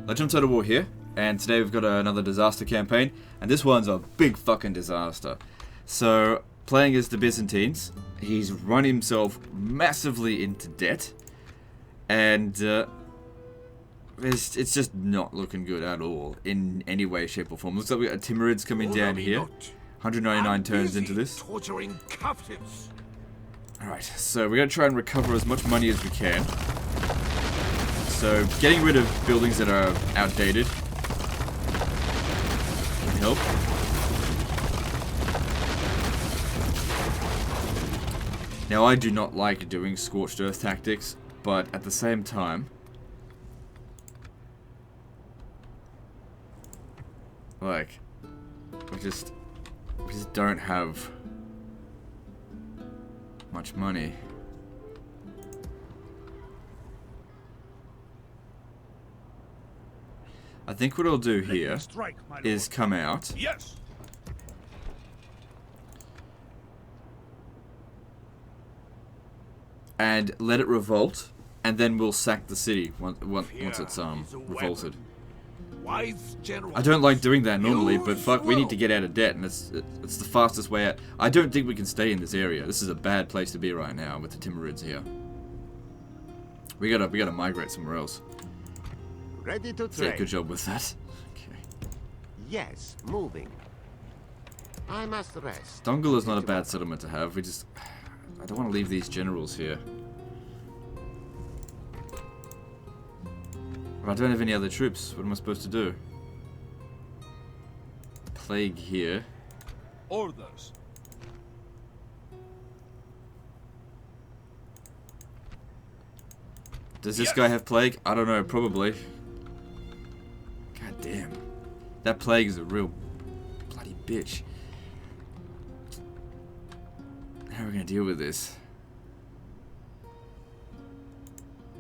Legend of Total War here, and today we've got another disaster campaign, and this one's a big fucking disaster. So, playing as the Byzantines, he's run himself massively into debt, and it's just not looking good at all, in any way, shape or form. Looks like we got Timurids coming down here. 199 turns into this. Torturing captives. Alright, so we're going to try and recover as much money as we can. So, getting rid of buildings that are outdated can help. Now, I do not like doing scorched earth tactics, but at the same time, like, we just don't have much money. I think what I'll do here is come out. Yes. And let it revolt, and then we'll sack the city once it's revolted. I don't like doing that normally, but fuck, we need to get out of debt, and it's the fastest way out. I don't think we can stay in this area. This is a bad place to be right now with the Timurids here. We gotta migrate somewhere else. Ready to Yeah, trade. good job with that. Okay. Yes, moving. I must rest. Dongle is not a bad settlement to have. I don't want to leave these generals here. But I don't have any other troops. What am I supposed to do? Plague here. Orders. Does this guy have plague? I don't know, probably. God damn. That plague is a real bloody bitch. How are we gonna deal with this?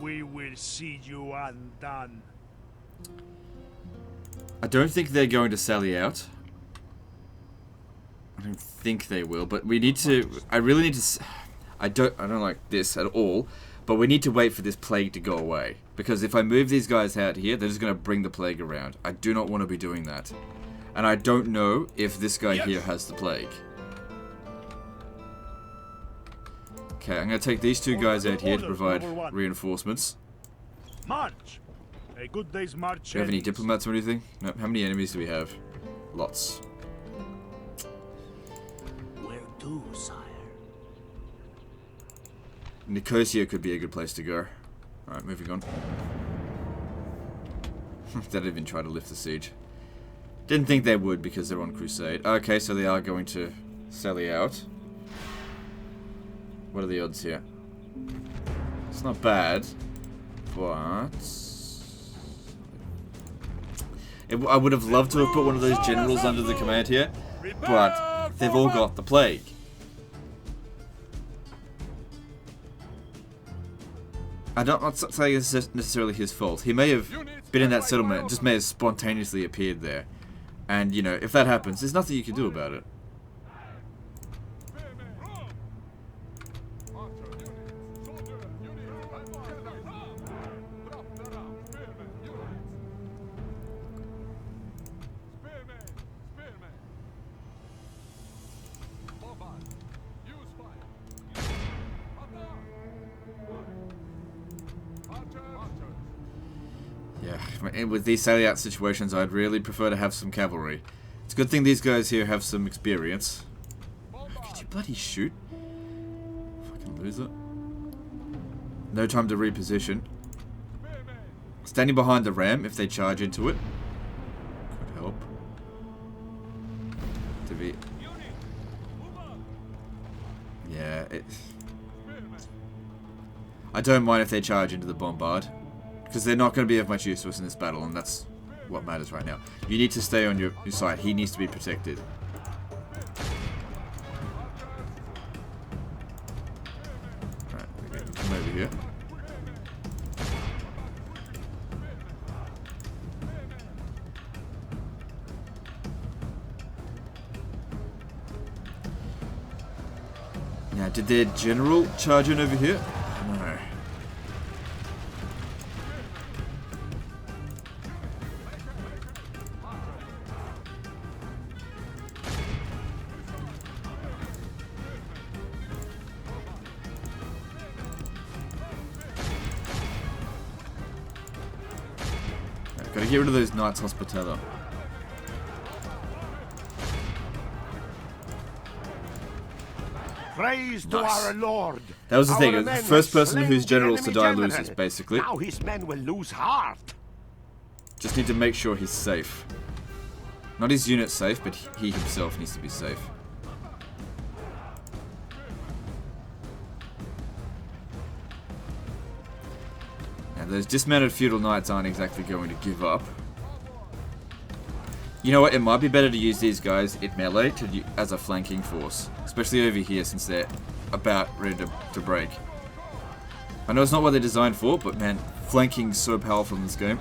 We will see you undone. I don't think they're going to sally out. I don't think they will, but we need to. I really need to. I don't like this at all, but we need to wait for this plague to go away, because if I move these guys out here, they're just going to bring the plague around. I do not want to be doing that, and I don't know if this guy here has the plague. Okay, I'm going to take these two guys out here to provide reinforcements. March. A good day's march. Do you have any diplomats or anything? No. How many enemies do we have? Lots. Where to, sire? Nicosia could be a good place to go. Alright, moving on. They didn't even try to lift the siege. Didn't think they would because they're on crusade. Okay, so they are going to sally out. What are the odds here? It's not bad, but I would have loved to have put one of those generals under the command here, but they've all got the plague. I'm not saying it's necessarily his fault. He may have been in that settlement, it just may have spontaneously appeared there. And, you know, if that happens, there's nothing you can do about it. Yeah, with these sally out situations, I'd really prefer to have some cavalry. It's a good thing these guys here have some experience. Could you bloody shoot? Fucking loser. No time to reposition. Standing behind the ram if they charge into it. Could help. To be... Yeah, I don't mind if they charge into the bombard, because they're not going to be of much use to us in this battle, and that's what matters right now. You need to stay on your side. He needs to be protected. Alright, okay, come over here. Now, did their general charge in over here? No. Gotta get rid of those Knights Hospitaller. Praise to Nice. our Lord. That was the thing. Our The men first will person slay whose the generals to enemy die general. loses, basically. Now his men will lose heart. Just need to make sure he's safe. Not his unit safe, but he himself needs to be safe. Now, those dismounted feudal knights aren't exactly going to give up. You know what? It might be better to use these guys in melee as a flanking force. Especially over here, since they're about ready to break. I know it's not what they're designed for, but man, flanking's so powerful in this game.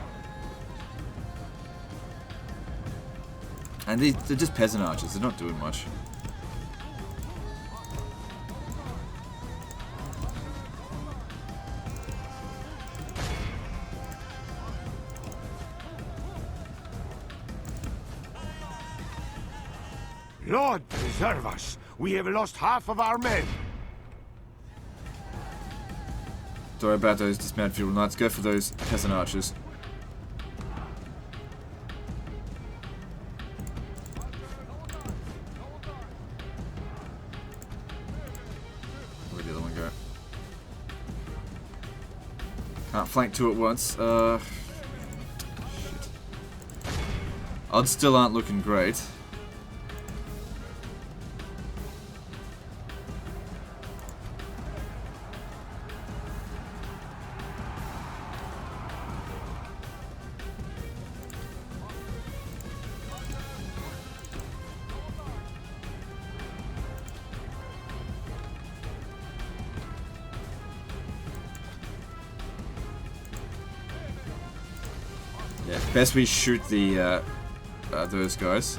And they're just peasant archers, they're not doing much. Lord preserve us. We have lost half of our men. Don't worry about those dismounted feudal knights, go for those peasant archers. Where'd the other one go? Can't flank two at once. Shit. Odds still aren't looking great. Yeah, best we shoot the those guys.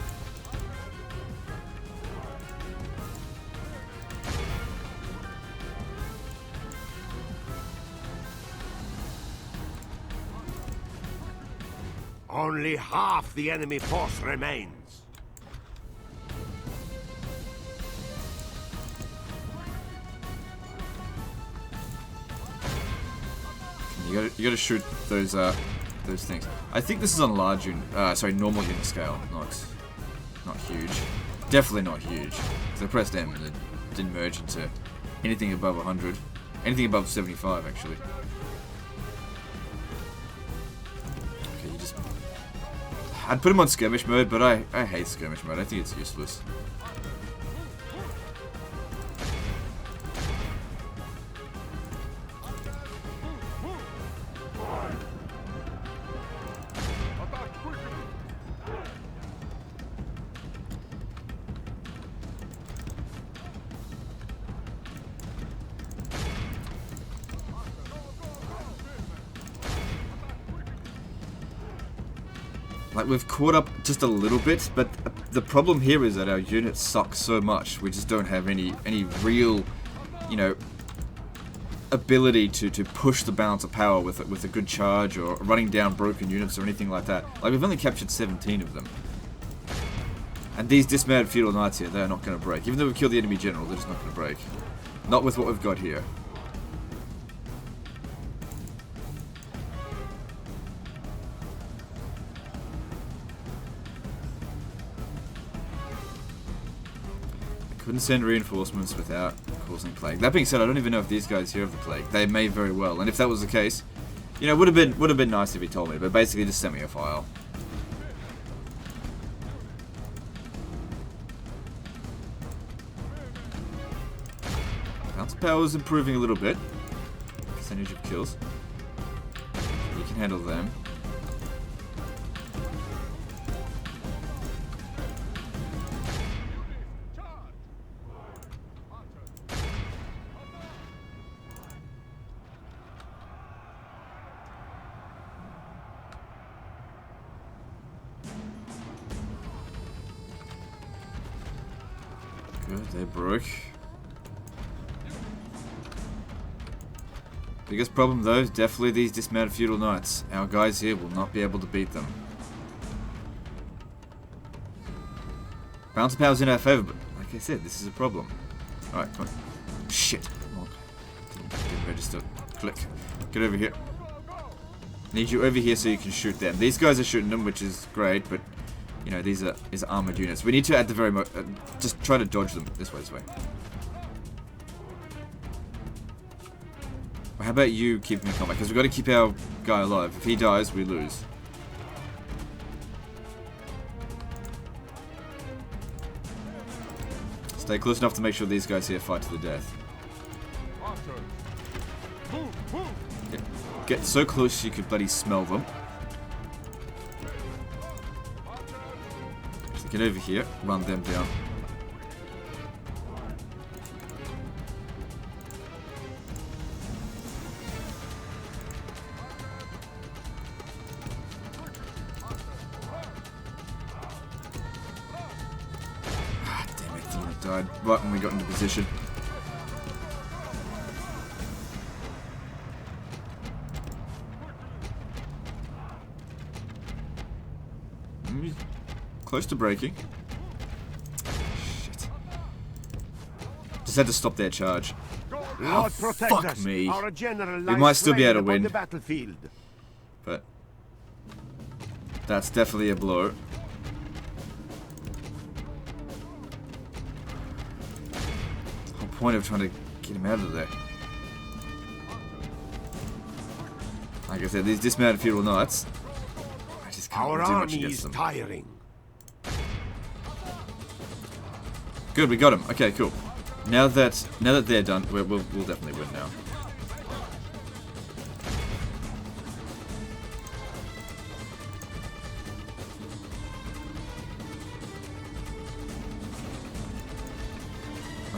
Only half the enemy force remains. You gotta shoot those things. I think this is on large unit, sorry, normal unit scale, not huge. Definitely not huge. Because I pressed M and it didn't merge into anything above 100. Anything above 75, actually. Okay, you just... I'd put him on skirmish mode, but I hate skirmish mode. I think it's useless. Like, we've caught up just a little bit, but the problem here is that our units suck so much. We just don't have any real, you know, ability to push the balance of power with a good charge or running down broken units or anything like that. Like, we've only captured 17 of them. And these dismounted feudal knights here, they're not going to break. Even though we've killed the enemy general, they're just not going to break. Not with what we've got here. Couldn't send reinforcements without causing plague. That being said, I don't even know if these guys here have the plague. They may very well, and if that was the case, you know, would have been nice if he told me. But basically, just sent me a file. Bounce power is improving a little bit. Percentage of kills. You can handle them. Good, they broke. Biggest problem though is definitely these dismounted feudal knights. Our guys here will not be able to beat them. Bounce power's in our favor, but like I said, this is a problem. Alright, come on. Shit. Didn't register. Click. Get over here. Need you over here so you can shoot them. These guys are shooting them, which is great, but you know these are armored units. We need to at the very just try to dodge them this way, this way. How about you keep him in combat? Because we've got to keep our guy alive. If he dies, we lose. Stay close enough to make sure these guys here fight to the death. Get so close you could bloody smell them. So get over here, run them down. Ah, damn it, the unit died right when we got into position. Close to breaking. Shit. Just had to stop their charge. Oh, fuck me. We might still be able to win. But that's definitely a blow. Whole point of trying to get him out of there. Like I said, these dismounted feudal knights, I just can't do much against them. Tiring. Good, we got him. Okay, cool. Now that they're done, we'll definitely win now.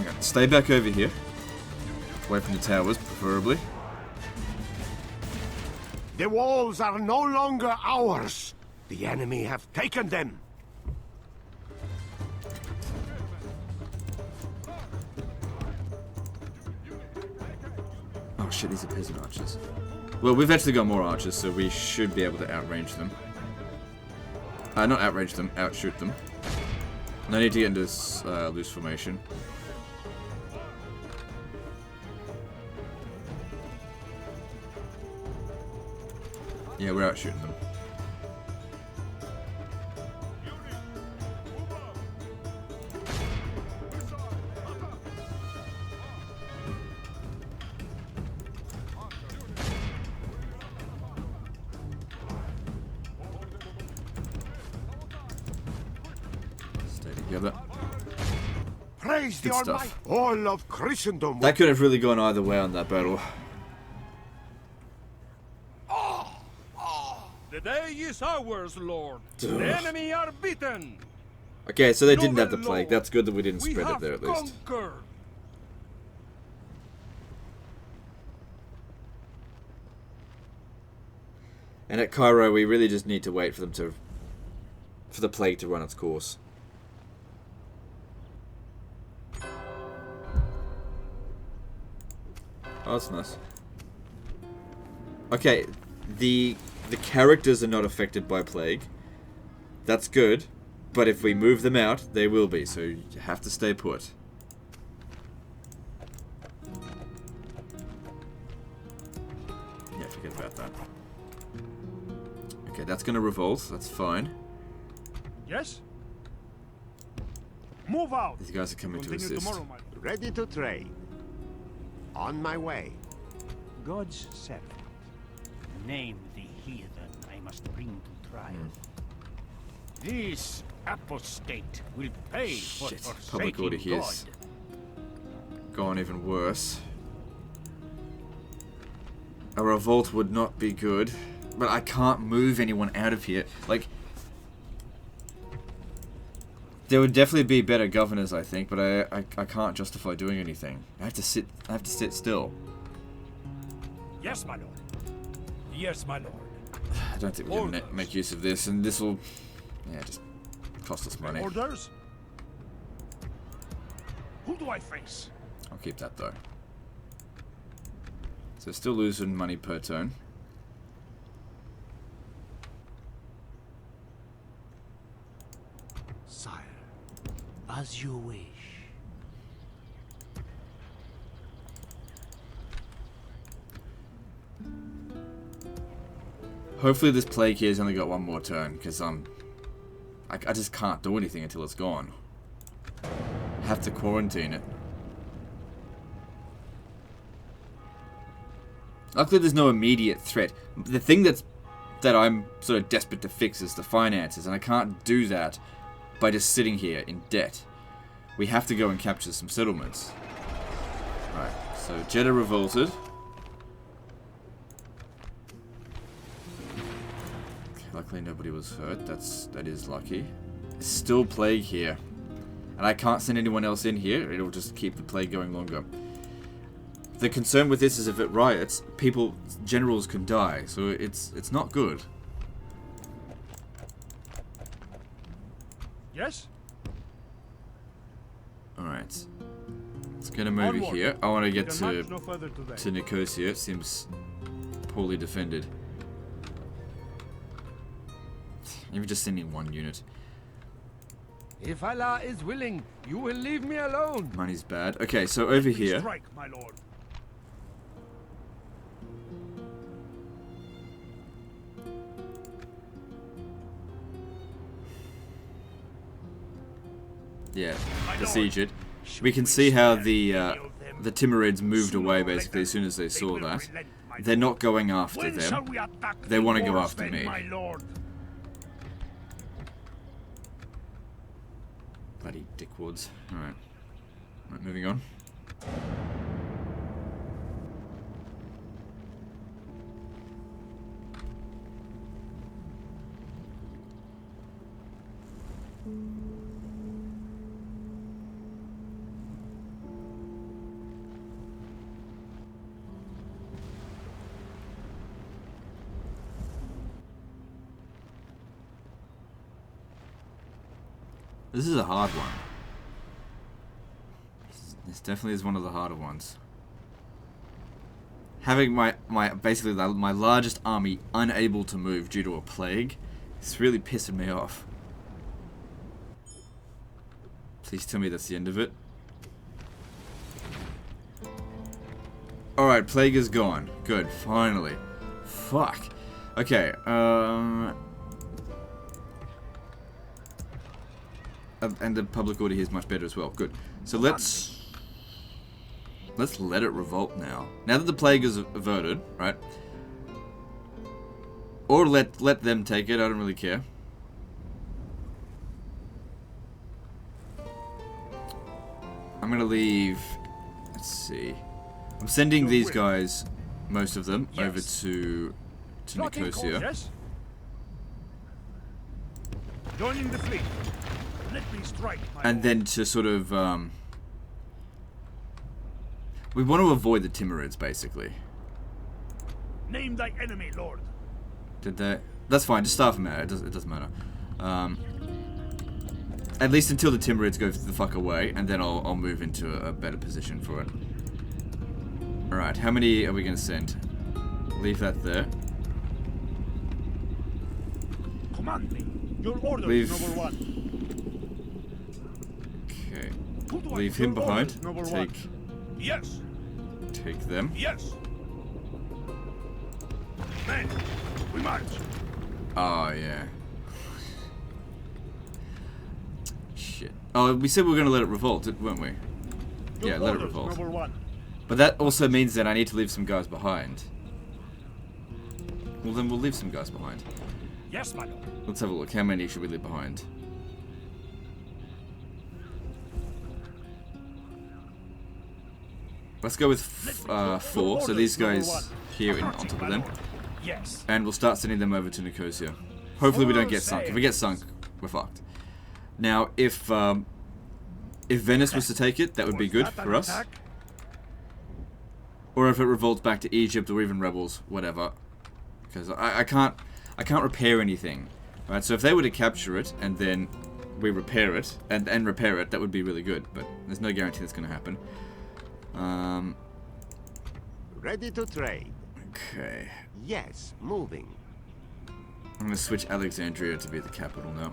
Okay, stay back over here. Away from the towers, preferably. The walls are no longer ours. The enemy have taken them. Oh shit, these are peasant archers. Well, we've actually got more archers, so we should be able to outrange them. Not outrange them, outshoot them. No need to get into this loose formation. Yeah, we're outshooting them. Stay together. Praise the Good stuff. Almighty. All of Christendom. That could have really gone either way on that battle. The day is ours, Lord. The enemy are beaten. Okay, so they didn't have the plague. That's good that we didn't spread it there at least. Conquered. And at Cairo, we really just need to wait for the plague to run its course. Oh, that's nice. Okay, the characters are not affected by plague. That's good, but if we move them out, they will be, so you have to stay put. Yeah, forget about that. Okay, that's gonna revolt, that's fine. Yes? Move out. These guys are coming to Continue assist. tomorrow, my lord. Ready to trade. On my way. God's servant. Name the heathen I must bring to trial. This apostate will pay for Shit, public order forsaking here's God. gone even worse. A revolt would not be good, but I can't move anyone out of here. Like, there would definitely be better governors, I think, but I can't justify doing anything. I have to sit still. Yes, my lord. Yes, my lord. I don't think we're gonna make use of this, and this will, yeah, just cost us money. Orders? Who do I face? I'll keep that though. So still losing money per turn. Sire, as you wish. Hopefully this plague here has only got one more turn, because I just can't do anything until it's gone. Have to quarantine it. Luckily there's no immediate threat. The thing that I'm sort of desperate to fix is the finances, and I can't do that by just sitting here in debt. We have to go and capture some settlements. Right, so Jeddah revolted. Okay, luckily nobody was hurt. That is lucky. There's still plague here. And I can't send anyone else in here. It'll just keep the plague going longer. The concern with this is if it riots, generals can die. So it's not good. Yes? Alright. Let's get him over here. I want to get to Nicosia. It seems poorly defended. Even just sending one unit. If Allah is willing, you will leave me alone. Money's bad. Okay, so over here. Strike, my lord. Yeah, besiege it. We can see how the Timurids moved away basically as soon as they saw that. They're not going after them. They want to go after me. Bloody dickwads. Alright. Right, moving on. This is a hard one. This definitely is one of the harder ones. Having basically my largest army unable to move due to a plague, it's really pissing me off. Please tell me that's the end of it. Alright, plague is gone. Good, finally. Fuck. Okay, and the public order here is much better as well. Good. So let's let it revolt now. Now that the plague is averted, right? Or let them take it. I don't really care. I'm gonna leave. Let's see. I'm sending these guys, most of them, over to Nicosia. Yes? Joining the fleet. Let me strike, and then to sort of we want to avoid the Timurids basically. Name thy enemy, lord. Did that? That's fine. Just starve them out. It doesn't matter. At least until the Timurids go the fuck away, and then I'll move into a better position for it. All right. How many are we gonna send? Leave that there. Command me. Your order, Leave. number one. Okay. Leave him behind. Take. Yes. Take them. Yes. Men, we march. Oh yeah. Shit. Oh, we said we were gonna let it revolt, weren't we? Your Yeah, let it orders, revolt. number one. But that also means that I need to leave some guys behind. Well, then we'll leave some guys behind. Yes, my lord. Let's have a look. How many should we leave behind? Let's go with 4. So these guys here on top of them. Yes. And we'll start sending them over to Nicosia. Hopefully we don't get sunk. If we get sunk, we're fucked. Now, if Venice was to take it, that would be good for us. Or if it revolts back to Egypt or even rebels, whatever. Because I can't repair anything. Right, so if they were to capture it and then we repair it and repair it, that would be really good. But there's no guarantee that's going to happen. Ready to trade. Okay. Yes, moving. I'm going to switch Alexandria to be the capital now.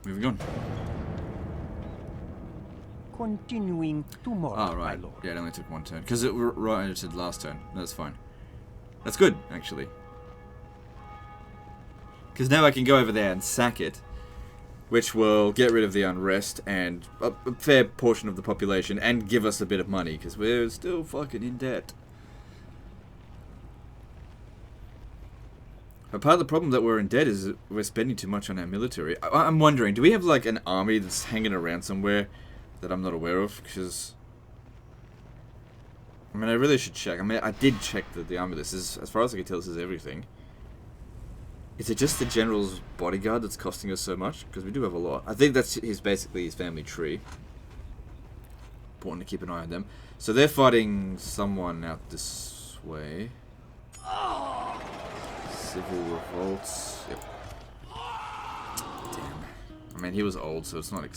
Moving on. Continuing tomorrow, Oh, right. my lord. Yeah, it only took one turn. Because it rioted last turn. That's fine. That's good, actually. Because now I can go over there and sack it, which will get rid of the unrest and a fair portion of the population and give us a bit of money, because we're still fucking in debt. But part of the problem that we're in debt is that we're spending too much on our military. I'm wondering, do we have like an army that's hanging around somewhere that I'm not aware of? Because, I mean, I really should check. I mean, I did check the army list. As far as I can tell, this is everything. Is it just the general's bodyguard that's costing us so much? Because we do have a lot. I think that's basically his family tree. Important to keep an eye on them. So they're fighting someone out this way. Civil revolts. Yep. Damn. I mean, he was old, so it's not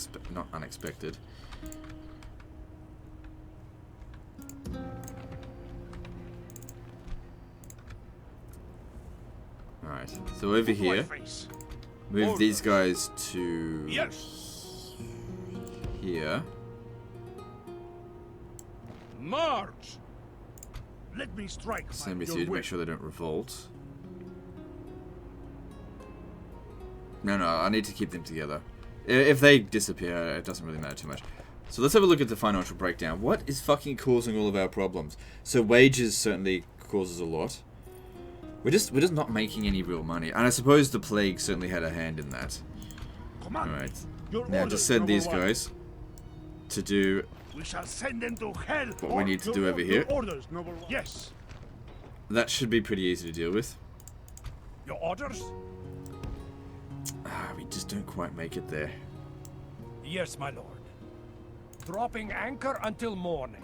unexpected. Alright, so over here, move these guys to here. March! Let me strike. Same with you to make sure they don't revolt. No, I need to keep them together. If they disappear, it doesn't really matter too much. So let's have a look at the financial breakdown. What is fucking causing all of our problems? So wages certainly causes a lot. We're just not making any real money. And I suppose the plague certainly had a hand in that. Alright. Now just send these guys to do we shall send them to hell. What we need to do over here. Orders, yes. That should be pretty easy to deal with. Your orders? We just don't quite make it there. Yes, my lord. Dropping anchor until morning.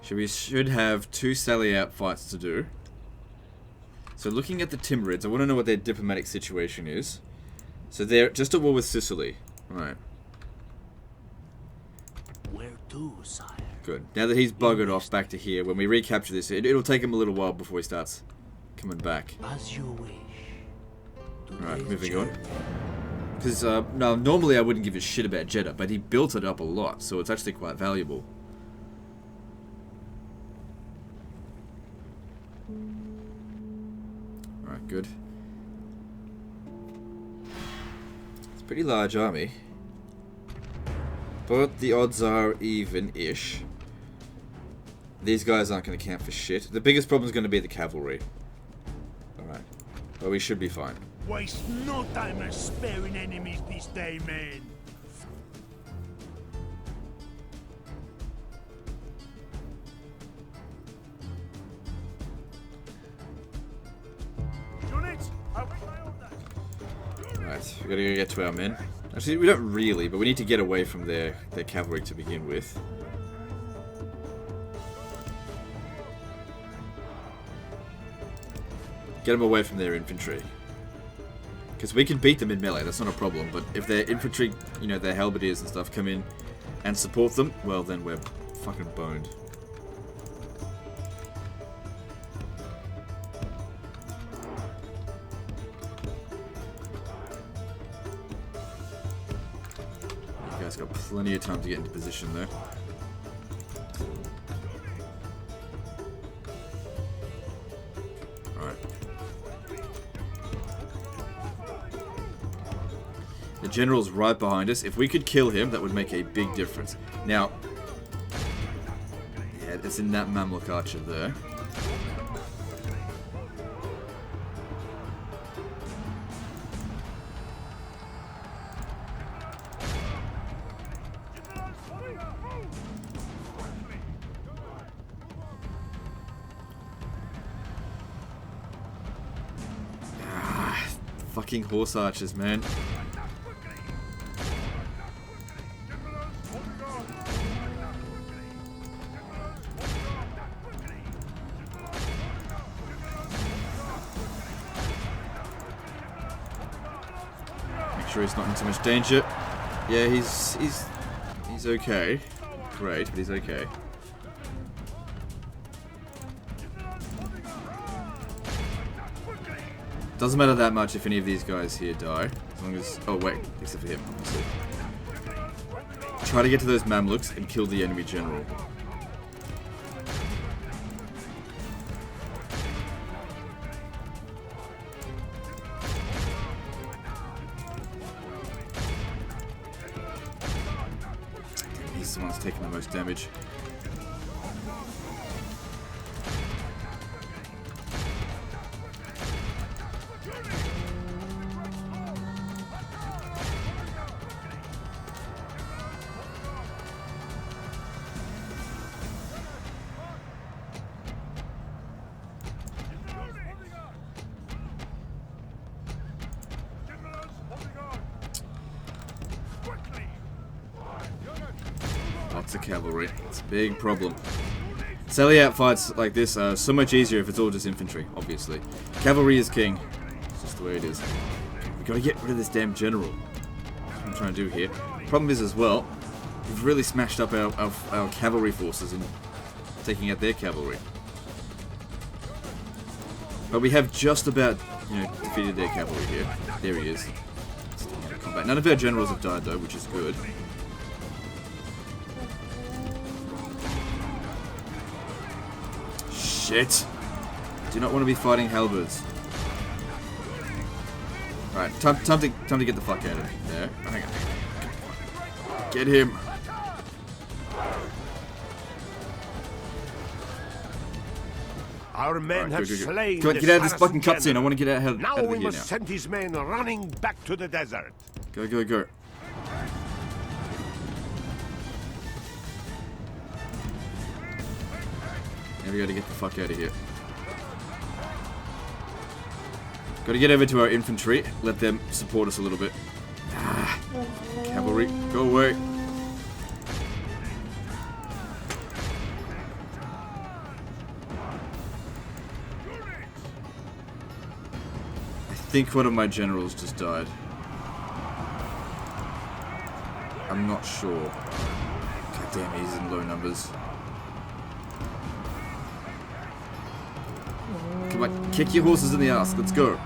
We should have 2 sally out fights to do. So looking at the Timurids, I want to know what their diplomatic situation is. So they're just at war with Sicily. Right. Where to, sire? Good. Now that he's buggered off back to here, when we recapture this, it'll take him a little while before he starts coming back. As you wish. Right, moving on. Because, no, normally I wouldn't give a shit about Jeddah, but he built it up a lot, so it's actually quite valuable. Alright, good. It's a pretty large army. But the odds are even-ish. These guys aren't going to camp for shit. The biggest problem is going to be the cavalry. Alright. But we should be fine. Waste no time on sparing enemies this day, man. Units, await my orders. Right, we gotta go get to our men. Actually, we don't really, but we need to get away from their cavalry to begin with. Get them away from their infantry. Because we can beat them in melee, that's not a problem, but if their infantry, you know, their halberdiers and stuff come in and support them, well then we're fucking boned. You guys got plenty of time to get into position though. The general's right behind us. If we could kill him, that would make a big difference. Now, yeah, it's in that Mamluk archer there. Fucking horse archers, man. Sure he's not in too much danger. Yeah, he's okay. Great, but he's okay. Doesn't matter that much if any of these guys here die. As long as... Oh, wait. Except for him, obviously. Try to get to those Mamluks and kill the enemy general. the one's taking the most damage. Lots of cavalry. It's a big problem. Salient fights like this are so much easier if it's all just infantry, obviously. Cavalry is king. It's just the way it is. We gotta get rid of this damn general. That's what I'm trying to do here. Problem is as well, we've really smashed up our cavalry forces and taking out their cavalry. But we have just about, defeated their cavalry here. There he is. Still out of combat. None of our generals have died though, which is good. Shit. Do not want to be fighting halberds. Right, time to get the fuck out of there. Hang on. Get him. Our men have slain. Come on, get out of this fucking cutscene. I want to get out of here now. Now we must send his men running back to the desert. Go, go, go. Now we gotta get the fuck out of here. Gotta get over to our infantry. Let them support us a little bit. Ah, cavalry, go away. I think one of my generals just died. I'm not sure. God damn, he's in low numbers. Come on, kick your horses in the ass. Let's go.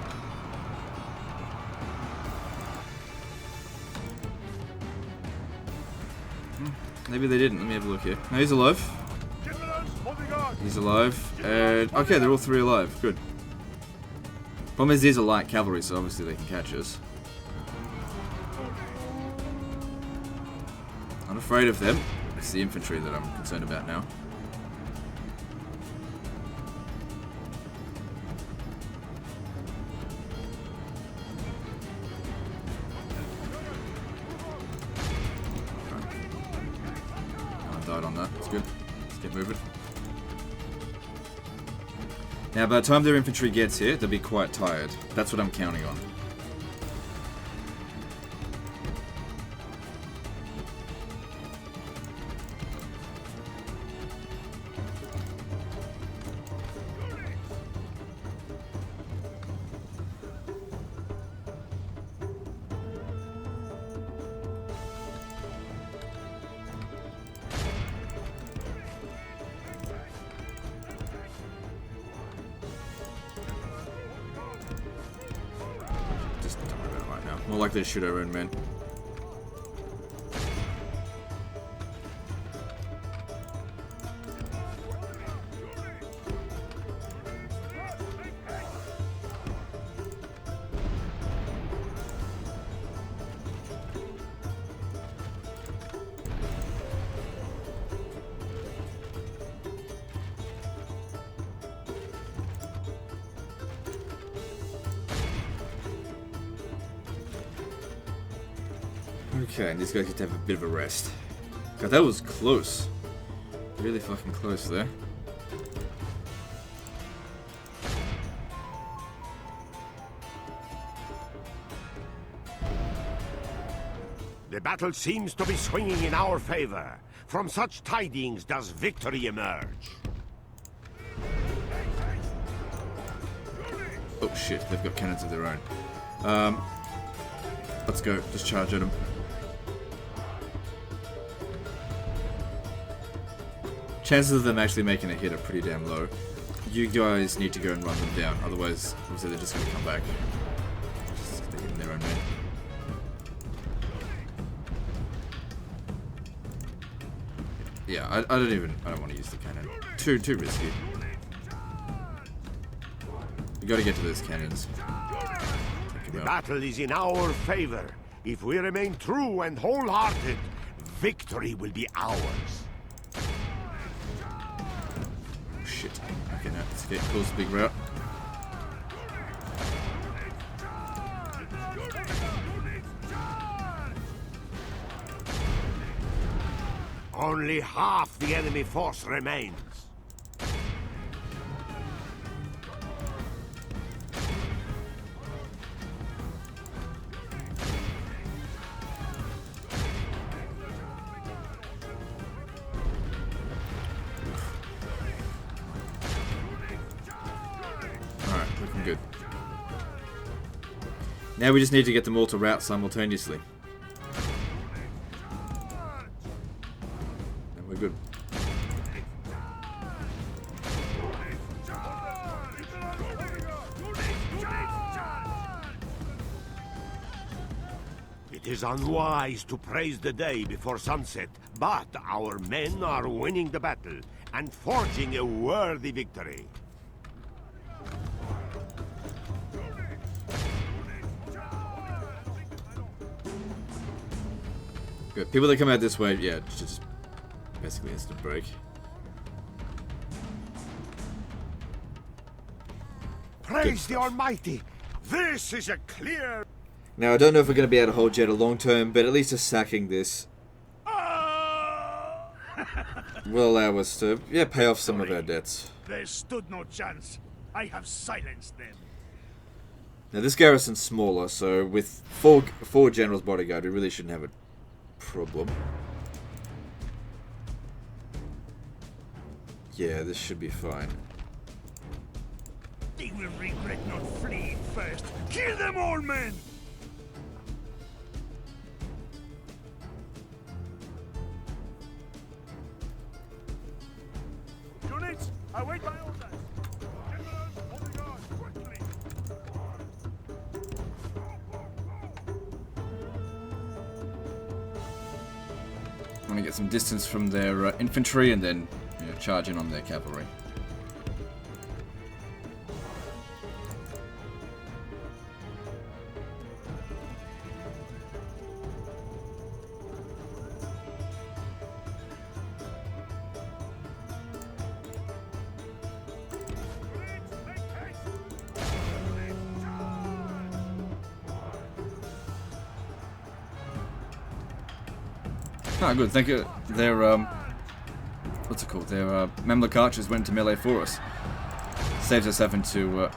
Maybe they didn't. Let me have a look here. No, he's alive. He's alive. And okay, they're all three alive. Good. Problem is, these are light cavalry, so obviously they can catch us. I'm afraid of them. It's the infantry that I'm concerned about now. Died on that. That's good. Let's get moving. Now, by the time their infantry gets here, they'll be quite tired. That's what I'm counting on. More likely to shoot our own men. Okay, and these guys get to have a bit of a rest. God, that was close. Really fucking close there. The battle seems to be swinging in our favor. From such tidings does victory emerge. Oh shit, they've got cannons of their own. Let's go, just charge at them. Chances of them actually making a hit are pretty damn low. You guys need to go and run them down, otherwise, obviously they're just going to come back. They're hitting their own men. Yeah, I don't want to use the cannon. Too risky. We got to get to those cannons. The battle is in our favor. If we remain true and wholehearted, victory will be ours. Shit. Okay, now let's get close to the big route. Only half the enemy force remains. Alright, looking good. Now we just need to get them all to route simultaneously. And we're good. It is unwise to praise the day before sunset, but our men are winning the battle and forging a worthy victory. Good. People that come out this way, yeah, just basically instant break. Praise the Almighty! This is a clear... Now, I don't know if we're going to be able to hold Jeddah long term, but at least just sacking this will allow us to, yeah, pay off some of our debts. They stood no chance. I have silenced them. Now, this garrison's smaller, so with four generals bodyguard, we really shouldn't have a problem. Yeah, this should be fine. They will regret not fleeing first. Kill them all, men! Units, await my orders. Generals, on the guard, quickly. I want to get some distance from their infantry and then, you know, charge in on their cavalry. Ah, good. Thank you. Their what's it called? Their Mamluk archers went to melee for us. Saves us having to.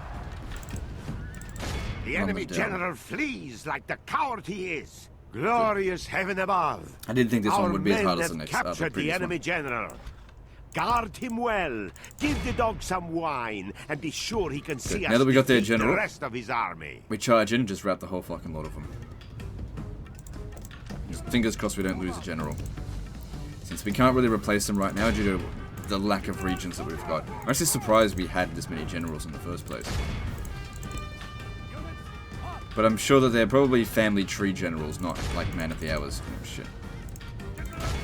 The enemy general flees like the coward he is. Glorious heaven above. I didn't think this Our one would be as men hard as have the next. captured the enemy general. Guard him well. Give the dog some wine, and be sure he can see us Now that we got their defeat general, the rest of his army. we charge in and just wrap the whole fucking lot of them. Just fingers crossed we don't lose a general. Since we can't really replace them right now due to the lack of regions that we've got. I'm actually surprised we had this many generals in the first place. But I'm sure that they're probably family tree generals, not like man of the hours. Oh shit.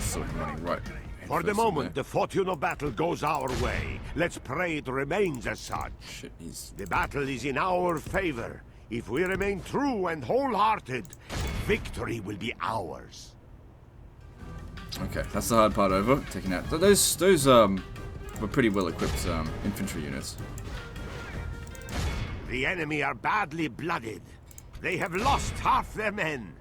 So I'm running right. For the moment, the fortune of battle goes our way. Let's pray it remains as such. Shit, he's... The battle is in our favor. If we remain true and wholehearted, victory will be ours. Okay, that's the hard part over. Taking out those were pretty well equipped infantry units. The enemy are badly blooded. They have lost half their men.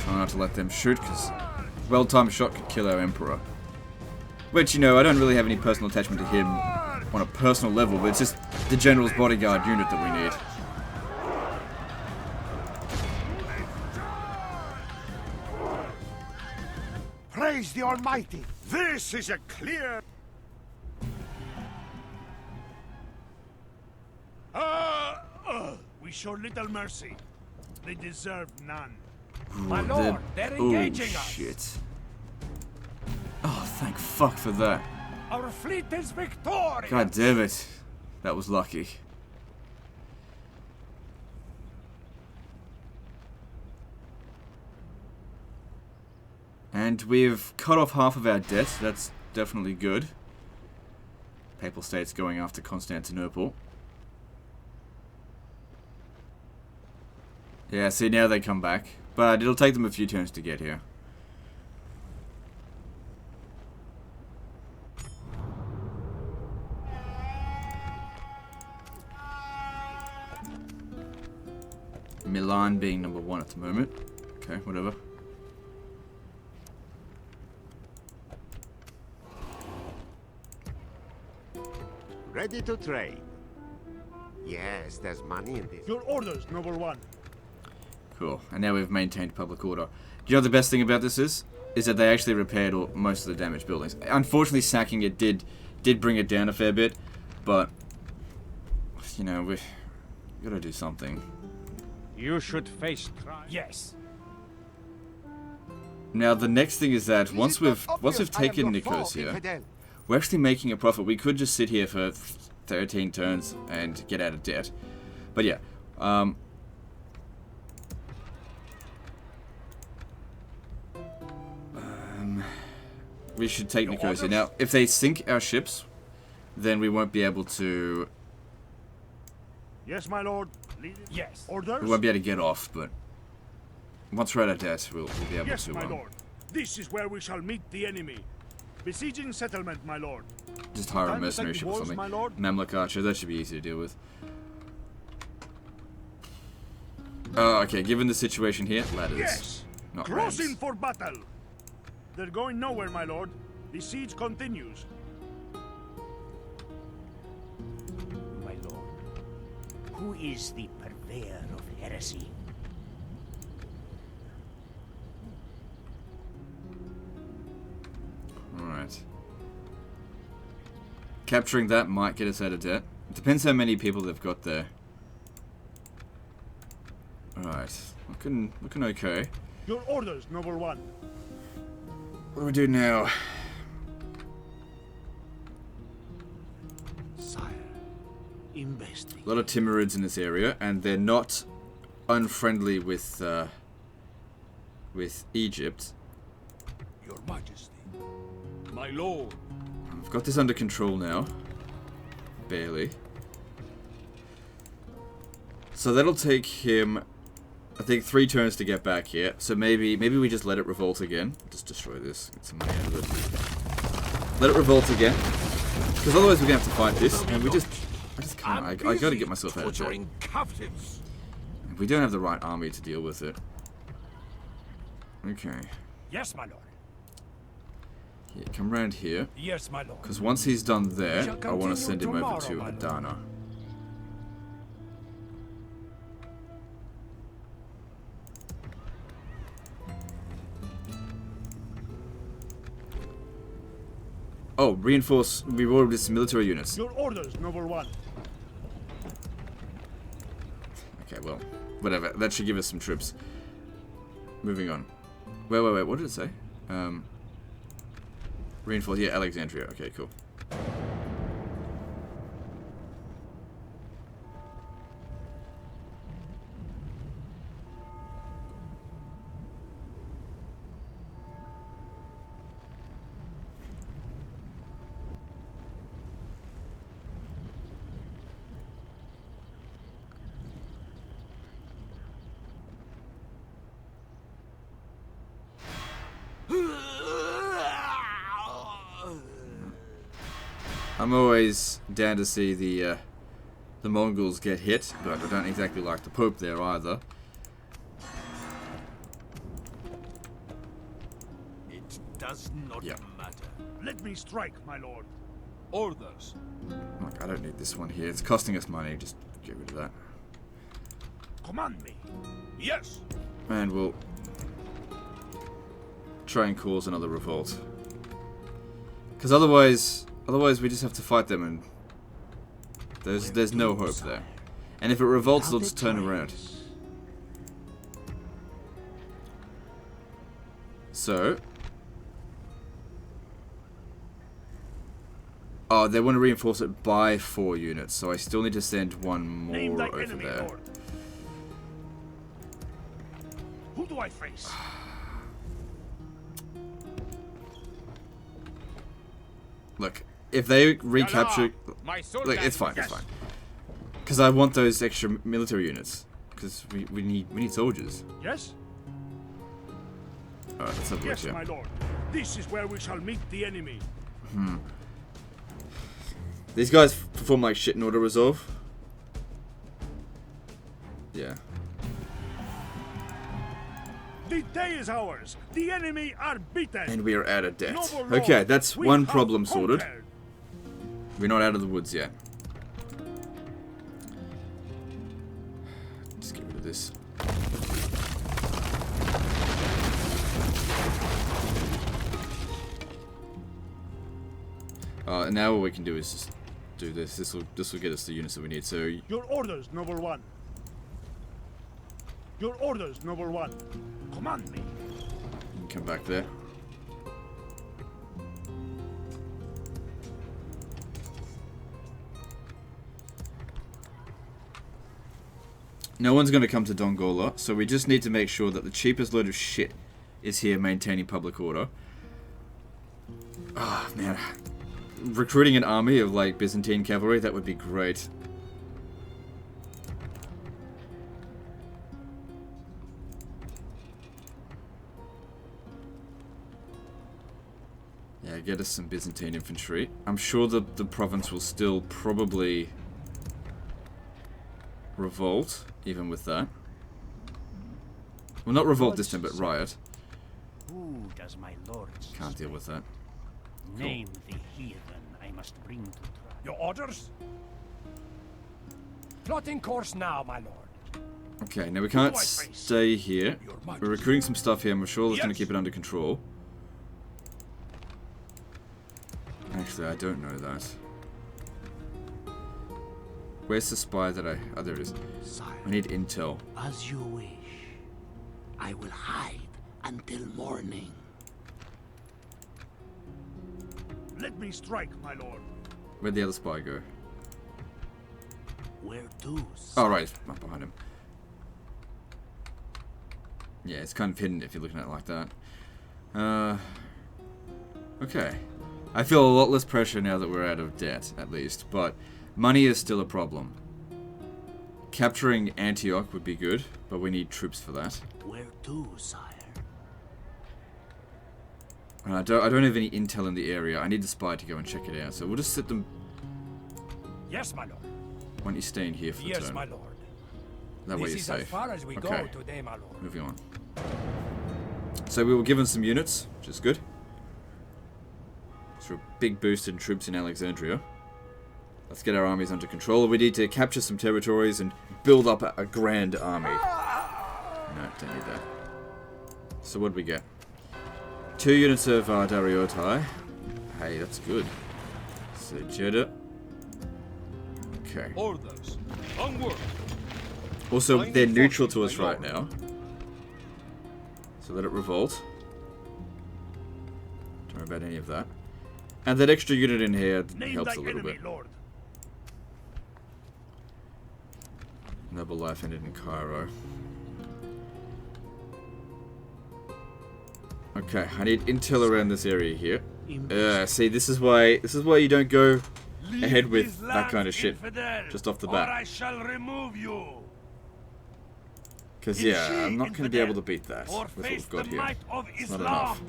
Try not to let them shoot, because well-timed shot could kill our Emperor. Which, you know, I don't really have any personal attachment to him on a personal level, but it's just the General's bodyguard unit that we need. Praise the Almighty! This is a clear... We show little mercy. They deserve none. My lord, they're engaging us. Shit. Oh, thank fuck for that. Our fleet is victorious. God damn it. That was lucky. And we've cut off half of our debt. That's definitely good. Papal States going after Constantinople. Yeah, see, now they come back. But it'll take them a few turns to get here. Milan being number 1 at the moment. Okay, whatever. Ready to trade. Yes, there's money in this. Your orders, noble one. Cool. And now we've maintained public order. Do you know the best thing about this is? Is that they actually repaired most of the damaged buildings. Unfortunately, sacking it did bring it down a fair bit, but you know, we gotta do something. You should face trial. Yes. Now the next thing is that once we've taken Nicosia, we're actually making a profit. We could just sit here for 13 turns and get out of debt, but yeah. We should take Nicosia. Now, if they sink our ships, then we won't be able to... Yes, my lord. Yes. Orders? We won't be able to get off, but once we're out of debt, we'll be able Yes, to... my lord. This is where we shall meet the enemy. Besieging settlement, my lord. just hire a Time to mercenary take ship or walls, something. my lord? Mamluk archer, that should be easy to deal with. Okay, given the situation here, ladders. Yes. Not Crossing rams. for battle. They're going nowhere, my lord. The siege continues. My lord, who is the purveyor of heresy? Alright. Capturing that might get us out of debt. It depends how many people they've got there. Alright. Looking okay. Your orders, noble one. What do we do now? Sire, investing. A lot of Timurids in this area, and they're not unfriendly with Egypt. Your Majesty. My lord. I've got this under control now. Barely. So that'll take him, I think, 3 turns to get back here. So maybe we just let it revolt again. Just destroy this. Get some money out of it. Let it revolt again. Because otherwise we're going to have to fight this. And I just can't. I got to get myself out of debt. We don't have the right army to deal with it. Okay. Yes, my lord. Yeah, come round here. Yes, my lord. Because once he's done there, shall I want to continue send him over tomorrow, to my lord. Adana. Oh, reinforce, reward with some military units. Your orders, noble one. Okay, well, whatever. That should give us some troops. Moving on. Wait, what did it say? Reinforce, yeah, Alexandria. Okay, cool. I'm always down to see the Mongols get hit, but I don't exactly like the Pope there either. It does not Yeah. matter. Let me strike, my lord. Orders. Like, I don't need this one here. It's costing us money. Just get rid of that. Command me. Yes. And we'll try and cause another revolt. Because otherwise we just have to fight them, and there's no hope there. And if it revolts, they'll just turn around. So, oh, they want to reinforce it by 4 units, so I still need to send one Name more thy over enemy, there. lord. Who do I face? Look, if they recapture... My Look, it's fine, it's fine. Because I want those extra military units. Because we need soldiers. Yes? Alright, let's have a look Yes, here. my lord. This is where we shall meet the enemy. These guys perform like shit in auto resolve. Yeah. The day is ours. The enemy are beaten. And we are out of debt. Noble lord, Okay, that's we one have problem sorted. conquered. We're not out of the woods yet. Just get rid of this. And now what we can do is just do this. This will get us the units that we need. So Your orders, noble one. Your orders, noble one. Command me. you can come back there. No one's going to come to Dongola, so we just need to make sure that the cheapest load of shit is here maintaining public order. Ah, man. Recruiting an army of, like, Byzantine cavalry, that would be great. Yeah, get us some Byzantine infantry. I'm sure the province will still probably revolt, even with that. Well, not revolt this time, but riot. Who does my lord Can't deal with that. Name the heathen I must bring to trial. Your orders? Plotting course now, my lord. Okay, now we can't White face. stay here. Your We're Majesty. recruiting some stuff here. I'm sure that's going Yes. to keep it under control. Actually, I don't know that. Where's the spy that I... Oh, there it is. Sire, I need intel. as you wish. I will hide until morning. Let me strike, my lord. Where'd the other spy go? Where to? Oh, right. Right behind him. Yeah, it's kind of hidden if you're looking at it like that. Okay. I feel a lot less pressure now that we're out of debt, at least. But money is still a problem. Capturing Antioch would be good, but we need troops for that. Where to, sire? And I don't have any intel in the area. I need the spy to go and check it out. So we'll just sit them... Yes, my lord. Why don't you stay in here for the Yes, turn? my lord. That way This you're is as safe. far as we Okay. go today, my lord. Moving on. So we were given some units, which is good. So a big boost in troops in Alexandria. Let's get our armies under control. We need to capture some territories and build up a grand army. No, don't need that. So what do we get? 2 units of Dariotai. Hey, that's good. So Jeddah. Okay. Orders. Onward. Also, they're neutral to us right now. So let it revolt. Don't worry about any of that. And that extra unit in here Name helps thy a little enemy, bit. lord. Noble life ended in Cairo. Okay, I need intel around this area here. See, this is why you don't go ahead with that kind of shit just off the bat. I shall remove you. Because yeah, I'm not going to be able to beat that Or with what face we've got the here. might of It's not Islam. enough.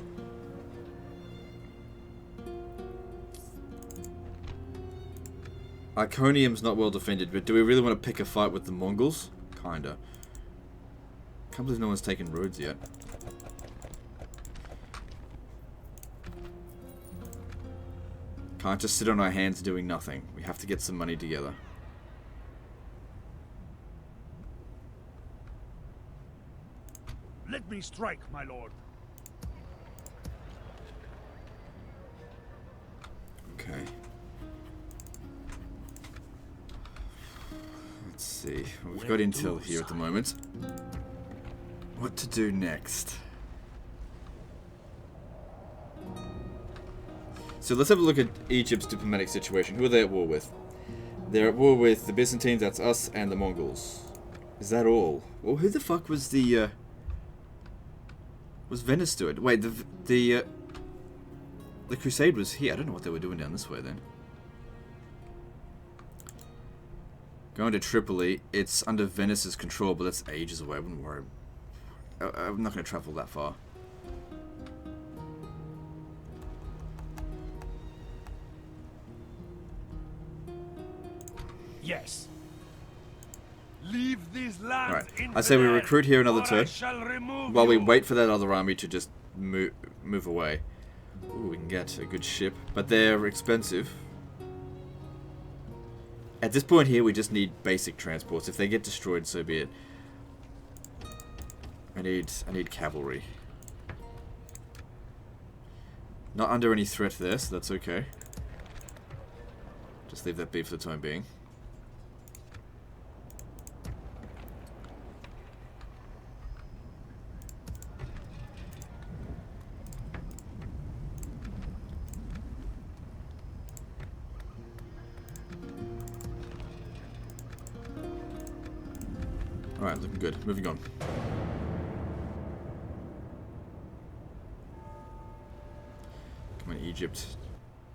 Iconium's not well defended, but do we really want to pick a fight with the Mongols? Kinda. Can't believe no one's taken Rhodes yet. Can't just sit on our hands doing nothing. We have to get some money together. Let me strike, my lord. Okay. Let's see. Well, we've got intel here at the moment. What to do next? So let's have a look at Egypt's diplomatic situation. Who are they at war with? They're at war with the Byzantines, that's us, and the Mongols. Is that all? Well, who the fuck was the, was Venice doing? Wait, the crusade was here. I don't know what they were doing down this way then. Going to Tripoli. It's under Venice's control, but that's ages away. I wouldn't worry. I'm not going to travel that far. Yes. Leave these lands. Right. I say we recruit here another turn while we you. wait for that other army to just move away. Ooh, we can get a good ship, but they're expensive. At this point here, we just need basic transports. If they get destroyed, so be it. I need cavalry. Not under any threat there, so that's okay. Just leave that be for the time being. Alright, looking good. Moving on. Come on, Egypt.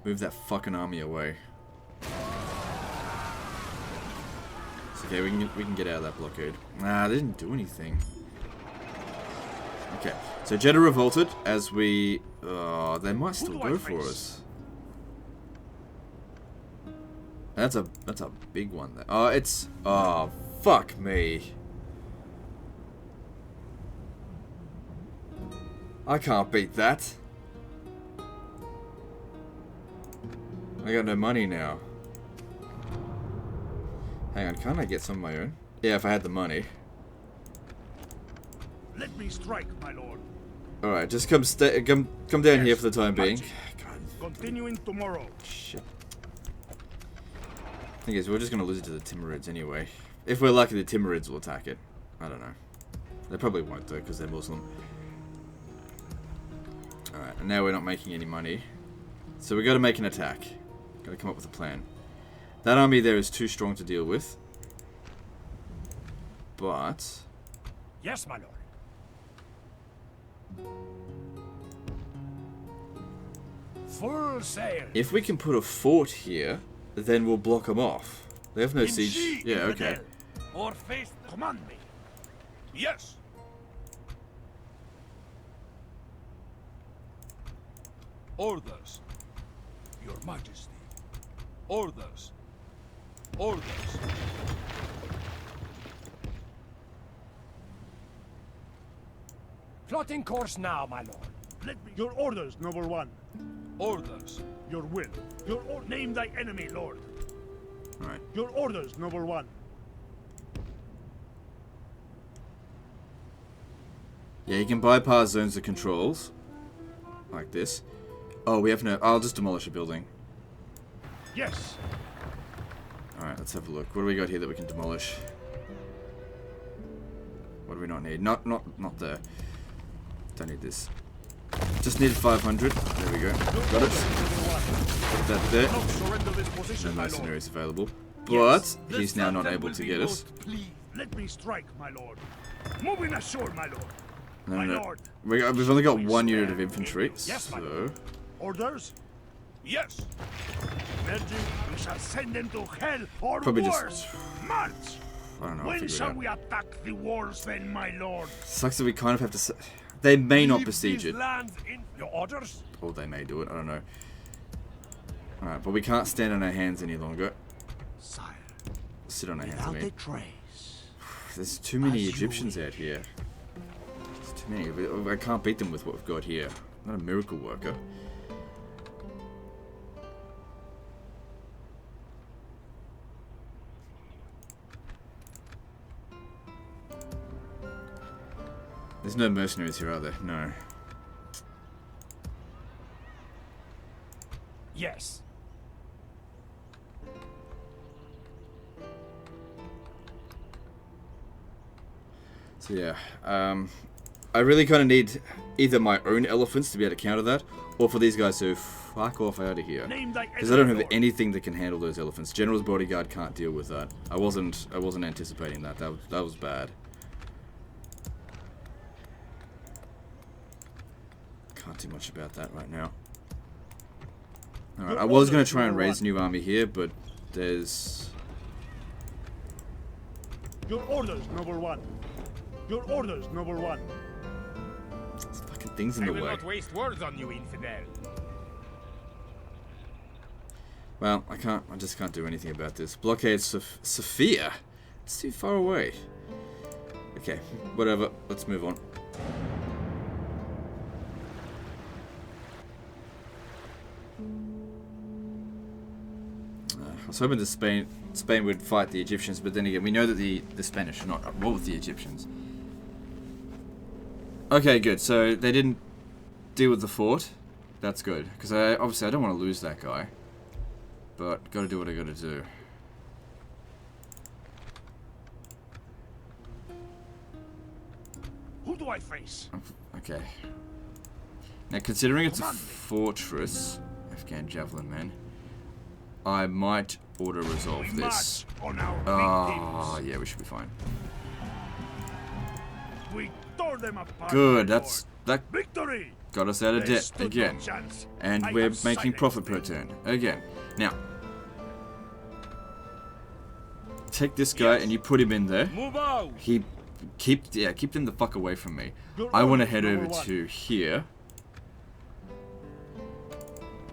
Move that fucking army away. It's okay, we can get out of that blockade. Nah, they didn't do anything. Okay, so Jeddah revolted as we... they might still go for us. That's a big one there. Oh, it's... Oh, fuck me. I can't beat that. I got no money now. Hang on, can't I get some of my own? Yeah, if I had the money. Let me strike, my lord. Alright, just come down here for the time being. God. Continuing tomorrow. Shit. Thing is, we're just gonna lose it to the Timurids anyway. If we're lucky, the Timurids will attack it. I don't know. They probably won't though, because they're Muslim. Alright, and now we're not making any money. So we gotta make an attack. Gotta come up with a plan. That army there is too strong to deal with. But... Yes, my lord. Full sail. if we can put a fort here, then we'll block them off. They have no siege. Yeah, okay. Or face. Command me. Yes. Orders. Your Majesty. Orders. Orders. Plotting course now, my lord. Let me. Your orders, noble one. Orders. Your will. Name thy enemy, lord. Alright. Your orders, noble one. Yeah, you can bypass zones of controls. Like this. Oh, we have no... I'll just demolish a building. Yes. Alright, let's have a look. What do we got here that we can demolish? What do we not need? Not there. Don't need this. Just need 500. There we go. Got it. Put that there. Not surrender this position, No my lord. mercenaries available. But Yes, he's now not able to get us. Please, let me strike, my lord. Moving ashore, my lord. No, My no. lord. We've only got one unit of infantry, Yes, my so... Orders? Yes. Virgin, we shall send them to hell or Probably just- worse. March! I don't know, I'll When figure it shall out. we attack the walls then, my lord? Sucks that we kind of have to... They may not Leave besiege these it. lands in your orders. Or they may do it, I don't know. Alright, but we can't stand on our hands any longer. Sire, Sit on our hands, I without a mean. trace. There's too many As you Egyptians wish. out here. There's too many. I can't beat them with what we've got here. I'm not a miracle worker. There's no mercenaries here, are there? No. Yes. So yeah, I really kind of need either my own elephants to be able to counter that, or for these guys to fuck off out of here. Name thy Because I don't have enemy, lord. anything that can handle those elephants. General's bodyguard can't deal with that. I wasn't anticipating that. That was bad. Can't do much about that right now. Alright, I was going to try and raise a new army here, but there's... Your orders, noble one. Your orders, noble one. There's fucking things in the way. waste words on you, infidel. Well, I just can't do anything about this. Blockade Sophia? It's too far away. Okay, whatever. Let's move on. I was hoping that Spain would fight the Egyptians, but then again, we know that the Spanish are not at war with the Egyptians. Okay, good. So they didn't deal with the fort. That's good, because obviously I don't want to lose that guy. But gotta do what I gotta do. Who do I face? Okay. Now, considering it's a fortress, Afghan javelin men, I might auto-resolve this. On our Oh, yeah, we should be fine. we tore them apart. Good, my that lord. Victory! got us out of They debt stood again. no chance. And I we're have making silenced profit per them. turn again. Now, take this guy and you put him in there. Move out! Keep them the fuck away from me. Your I want to orders, head over number one. to here.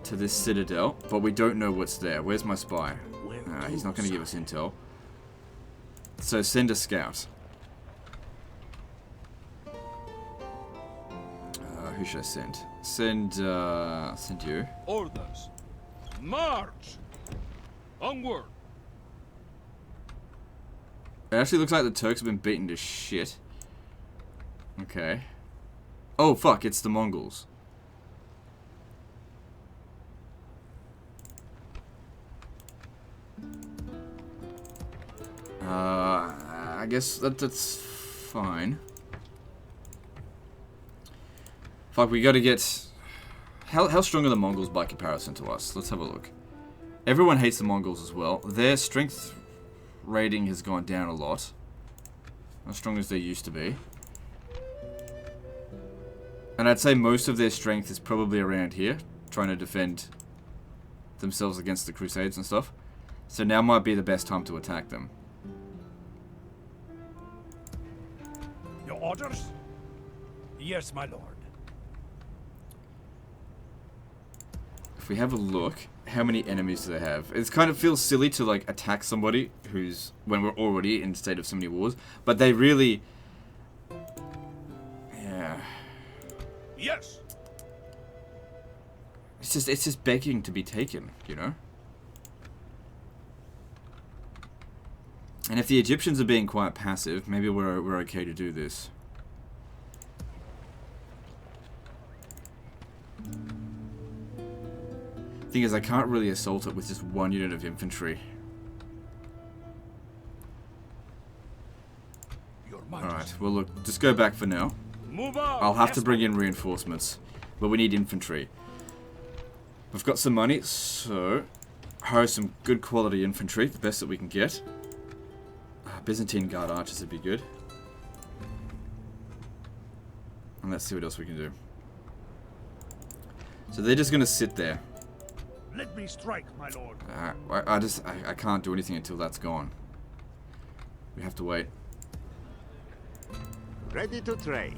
To this citadel, but we don't know what's there. Where's my spy? Where He's not to, going to give us intel. So send a scout. Who should I send? Send you. Orders. March! Onward! It actually looks like the Turks have been beaten to shit. Okay. Oh fuck, it's the Mongols. I guess that's fine. Fuck, we gotta get... How strong are the Mongols by comparison to us? Let's have a look. Everyone hates the Mongols as well. Their strength rating has gone down a lot. Not as strong as they used to be. And I'd say most of their strength is probably around here, trying to defend themselves against the Crusades and stuff. So now might be the best time to attack them. Your orders? Yes, my lord. If we have a look, how many enemies do they have? It kind of feels silly to like attack somebody who's when we're already in a state of so many wars, but they really, yeah. Yes! It's just begging to be taken, you know. And if the Egyptians are being quite passive, maybe we're okay to do this. Thing is, I can't really assault it with just one unit of infantry. Your Alright, Majesty. well look, just go back for now. Move out! I'll have to Yes, bring in reinforcements, but we need infantry. We've got some money, so hire some good quality infantry, the best that we can get. Byzantine guard archers would be good. And let's see what else we can do. So they're just gonna sit there. Let me strike, my lord. I can't do anything until that's gone. We have to wait. Ready to trade.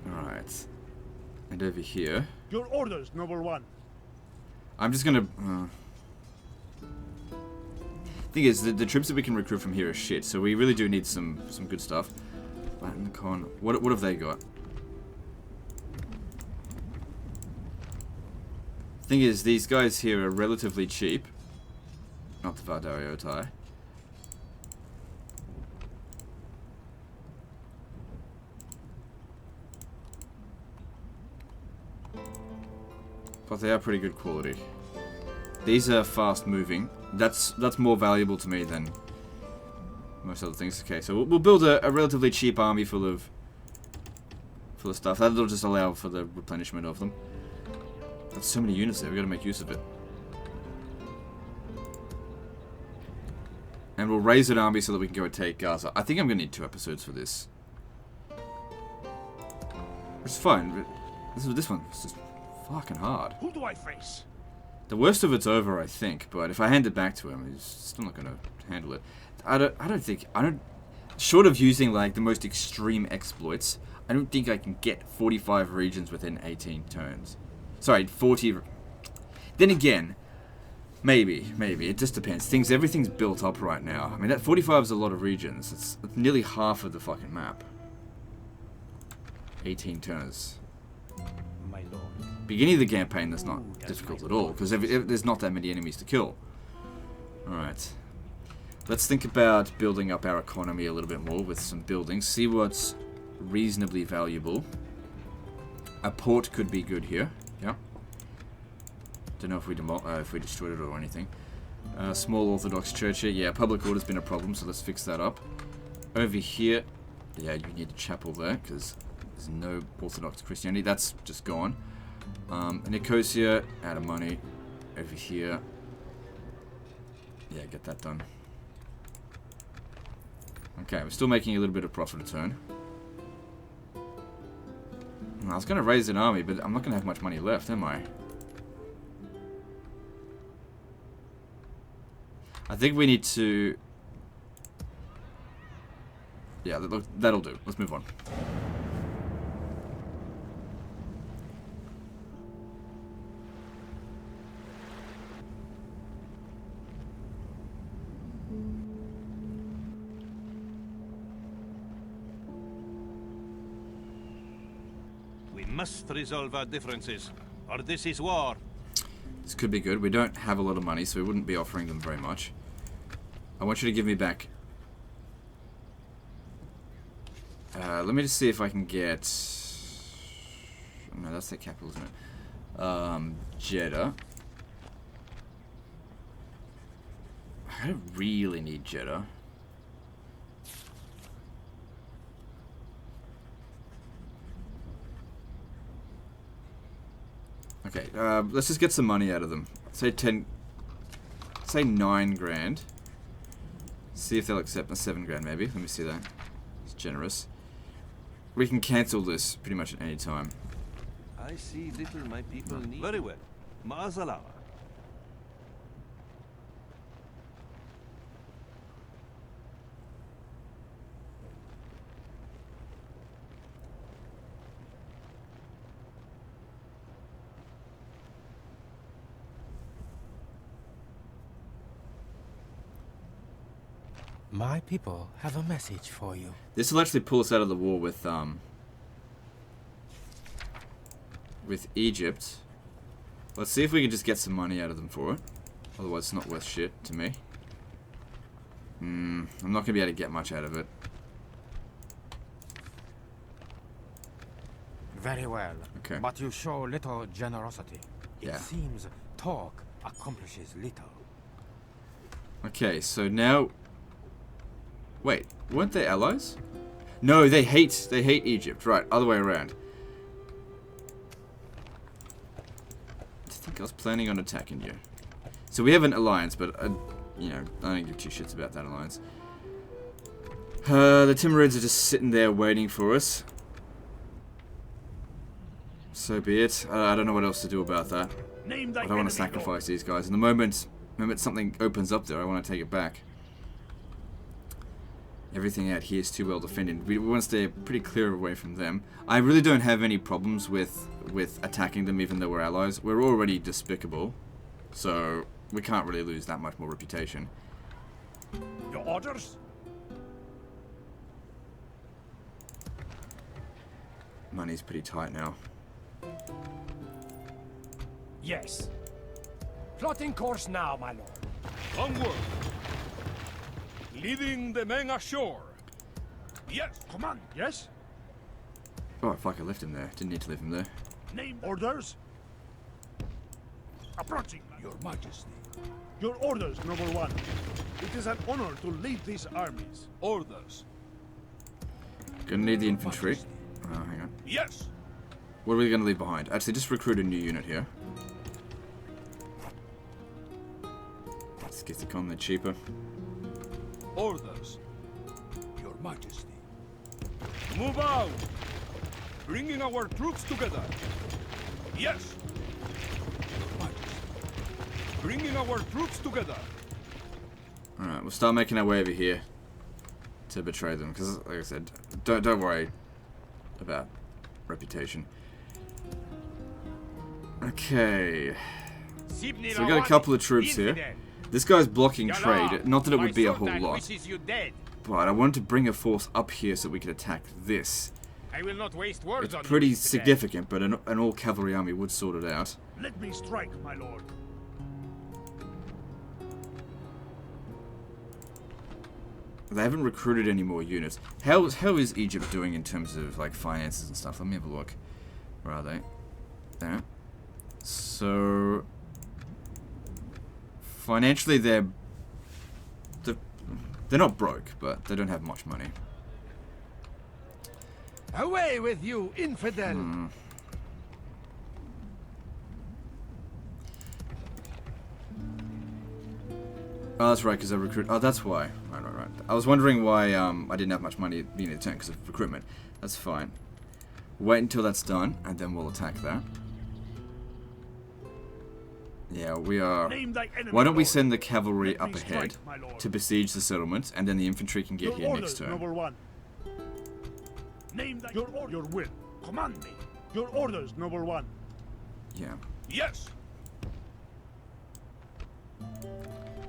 Alright. And over here. Your orders, noble one. I'm just gonna... Thing is, the troops that we can recruit from here are shit, so we really do need some good stuff. Latin con... What have they got? Thing is, these guys here are relatively cheap. Not the Vardariotai. But they are pretty good quality. These are fast moving. That's more valuable to me than most other things. Okay, so we'll build a relatively cheap army full of stuff. That'll just allow for the replenishment of them. There's so many units there, we gotta make use of it. And we'll raise an army so that we can go and take Gaza. I think I'm gonna need 2 episodes for this. Which is fine, but this one was just fucking hard. Who do I face? The worst of it's over, I think, but if I hand it back to him, he's still not gonna handle it. I don't think, short of using like the most extreme exploits, I don't think I can get 45 regions within 18 turns. Sorry, 40. Then again, maybe, it just depends. Everything's built up right now. I mean, that 45 is a lot of regions. It's nearly half of the fucking map. 18 turns. My lord. Beginning of the campaign, that's not difficult at all, because there's not that many enemies to kill. Alright. Let's think about building up our economy a little bit more with some buildings. See what's reasonably valuable. A port could be good here. Yeah. Don't know if we destroyed it or anything. Small Orthodox church here. Yeah, public order's been a problem, so let's fix that up. Over here, yeah, you need a chapel there, because there's no Orthodox Christianity. That's just gone. Nicosia, out of money. Over here. Yeah, get that done. Okay, we're still making a little bit of profit a turn. I was going to raise an army, but I'm not going to have much money left, am I? I think we need to... Yeah, that'll do. Let's move on. We must resolve our differences, or this is war. This could be good. We don't have a lot of money, so we wouldn't be offering them very much. I want you to give me back... let me just see if I can get... No, that's the capital, isn't it? Jeddah. I don't really need Jeddah. Okay, let's just get some money out of them. Say 9 grand. See if they'll accept 7 grand maybe. Let me see that. It's generous. We can cancel this pretty much at any time. I see little my people need. Very well. Ma'azallah. My people have a message for you. This will actually pull us out of the war with Egypt. Let's see if we can just get some money out of them for it. Otherwise, it's not worth shit to me. I'm not going to be able to get much out of it. Very well. Okay. But you show little generosity. Yeah. It seems talk accomplishes little. Okay, so now... Wait, weren't they allies? No, they hate Egypt. Right, other way around. I think I was planning on attacking you. So we have an alliance, but, you know, I don't give 2 shits about that alliance. The Timurids are just sitting there waiting for us. So be it. I don't know what else to do about that. Name I don't want to sacrifice these guys. And the moment something opens up there, I want to take it back. Everything out here is too well defended. We want to stay pretty clear away from them. I really don't have any problems with attacking them, even though we're allies. We're already despicable, so we can't really lose that much more reputation. Your orders? Money's pretty tight now. Yes. Plotting course now, my lord. Onward! Leading the men ashore. Yes. Command. Yes? Oh, fuck, I left him there. Didn't need to leave him there. Name orders? Approaching, your majesty. Your orders, noble one. It is an honor to lead these armies. Orders. Gonna need the infantry. Oh, hang on. Yes. What are we gonna leave behind? Actually, just recruit a new unit here. Let's get the economy cheaper. Orders. Your majesty. Move out! Bringing our troops together. Yes. Bringing our troops together. Alright, we'll start making our way over here to betray them, because, like I said, don't worry about reputation. Okay. So we got a couple of troops here. This guy's blocking trade, not that it would be a whole lot. But I wanted to bring a force up here so we could attack this. I will not waste words It's pretty significant, but an all-cavalry army would sort it out. Let me strike, my lord. They haven't recruited any more units. How is Egypt doing in terms of like finances and stuff? Let me have a look. Where are they? There. So financially, they're not broke, but they don't have much money. Away with you, infidel! Oh, that's right, because I recruit. Oh, that's why. Right. I was wondering why I didn't have much money at the beginning of the turn because of recruitment. That's fine. Wait until that's done, and then we'll attack that. Yeah, we are. Why don't we send the cavalry up ahead to besiege the settlement, and then the infantry can get here next turn. Noble one. Name your will. Command me. Your orders, noble one. Yeah. Yes.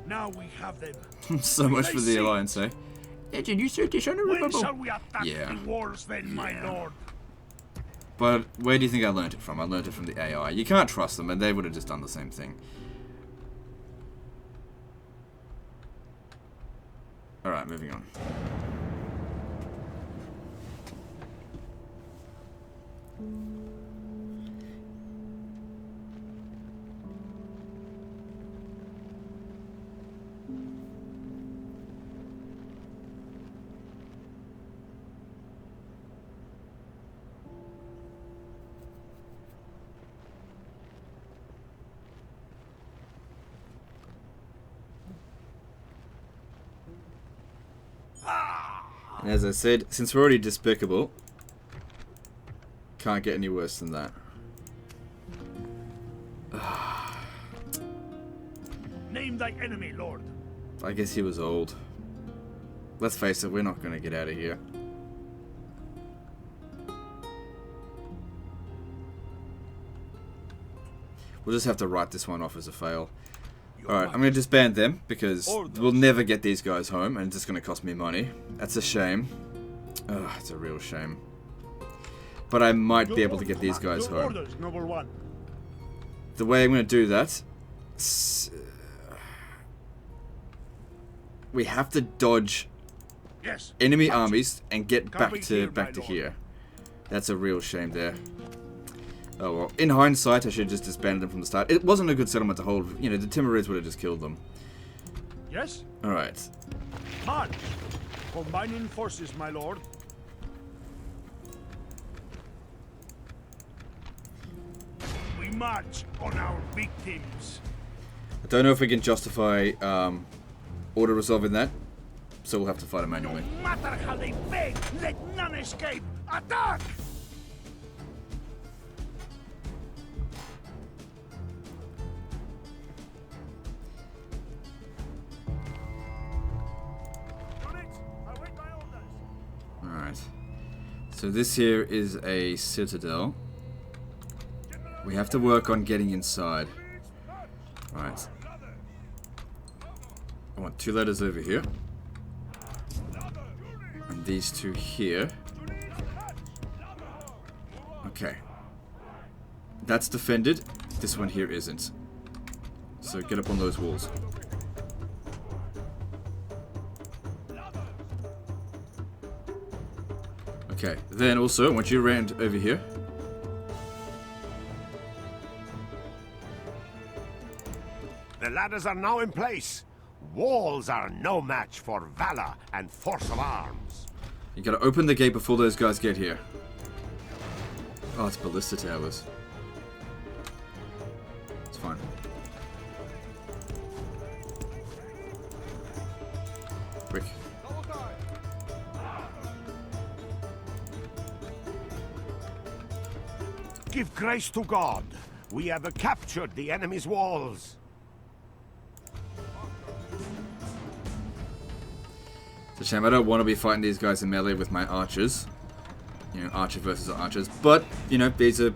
Now we have them. So much for the alliance, eh? Legend, you said this When shall we attack Yeah. the walls then, my lord? But where do you think I learned it from? I learned it from the AI. You can't trust them, and they would have just done the same thing. Alright, moving on. And as I said, since we're already despicable, can't get any worse than that. Name thy enemy, lord. I guess he was old. Let's face it, we're not going to get out of here. We'll just have to write this one off as a fail. Alright, I'm going to disband them because we'll never get these guys home and it's just going to cost me money. That's a shame. Ugh, it's a real shame. But I might be able to get these guys home. Orders, noble one. The way I'm going to do that... we have to dodge enemy armies and get back to here. That's a real shame there. Oh well. In hindsight, I should have just disbanded them from the start. It wasn't a good settlement to hold. You know, the Timurids would have just killed them. Yes? Alright. March. Combining forces, my lord. We march on our victims. I don't know if we can justify auto-resolving that, so we'll have to fight it manually. No matter how they beg, let none escape. Attack! Alright. So this here is a citadel. We have to work on getting inside. Alright. I want 2 letters over here. And these 2 here. Okay. That's defended. This one here isn't. So get up on those walls. Okay, then also, once you round over here. The ladders are now in place. Walls are no match for valor and force of arms. You gotta open the gate before those guys get here. Oh, it's ballista towers. It's fine. Quick. Give grace to God. We have captured the enemy's walls. It's a shame. I don't want to be fighting these guys in melee with my archers. You know, archer versus archers. But, you know, these are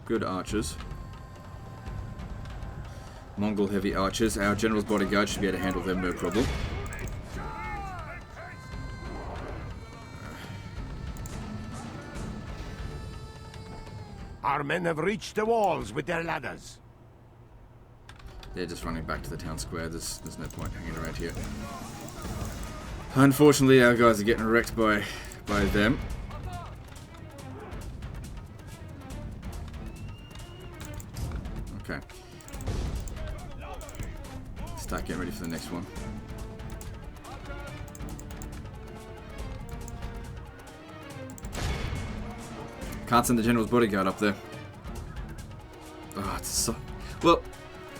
good archers. Mongol heavy archers. Our general's bodyguard should be able to handle them no problem. Our men have reached the walls with their ladders. They're just running back to the town square. There's no point hanging around here. Unfortunately, our guys are getting wrecked by them. Okay. Start getting ready for the next one. Can't send the general's bodyguard up there. Oh, it's so... Well,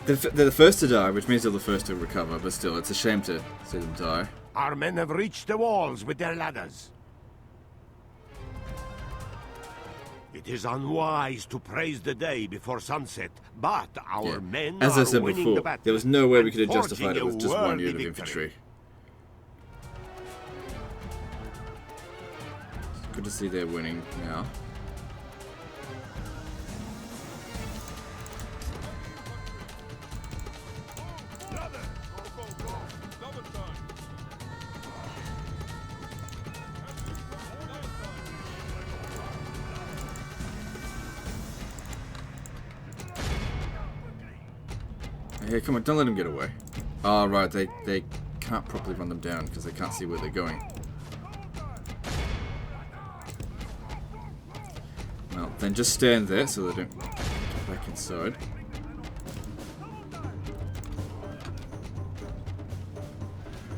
they're the first to die, which means they're the first to recover, but still, it's a shame to see them die. Our men have reached the walls with their ladders. It is unwise to praise the day before sunset, but our men As I are said winning before, the battle. there was no way we could have and justified it forging with a just one worthy unit of victory. infantry. Good to see they're winning now. Hey, come on, don't let them get away. Oh, right, they can't properly run them down because they can't see where they're going. Well, then just stand there so they don't get back inside.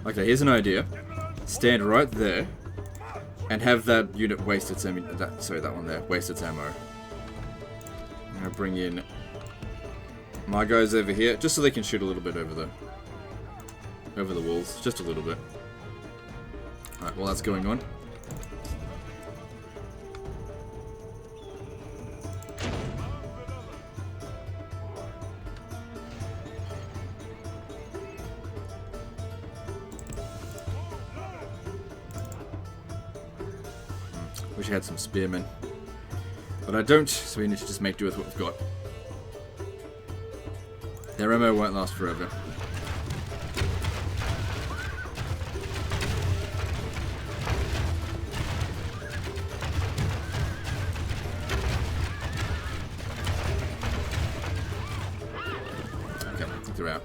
Okay, here's an idea. Stand right there and have that unit waste its ammo. That one there, waste its ammo. I'm gonna bring in my guys over here, just so they can shoot a little bit over the walls, just a little bit. Alright, while that's going on. Wish I had some spearmen. But I don't, so we need to just make do with what we've got. Their ammo won't last forever. Okay, I think they're out.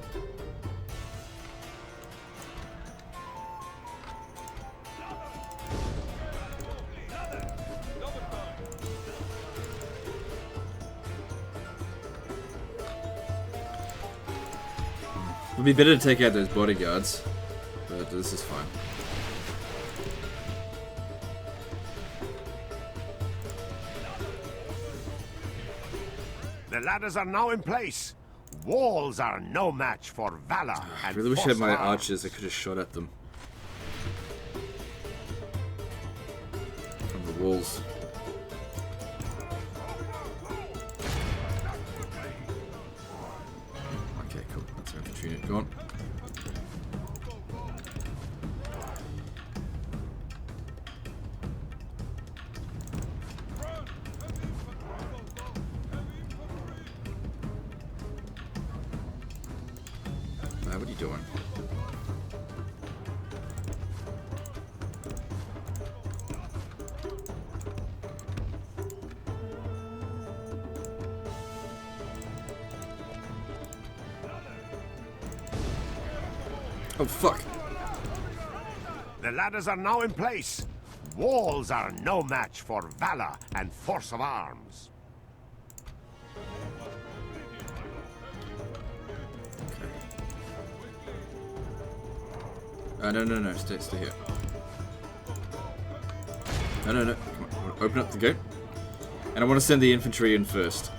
It would be better to take out those bodyguards, but this is fine. The ladders are now in place. Walls are no match for valor I and really wish I had my force of arms. archers. I could have shot at them from the walls. Okay, cool. That's our infantry unit gone. What are you doing? Oh, fuck. The ladders are now in place. Walls are no match for valor and force of arms. No, stay here. No, come on, I want to open up the gate. And I want to send the infantry in first.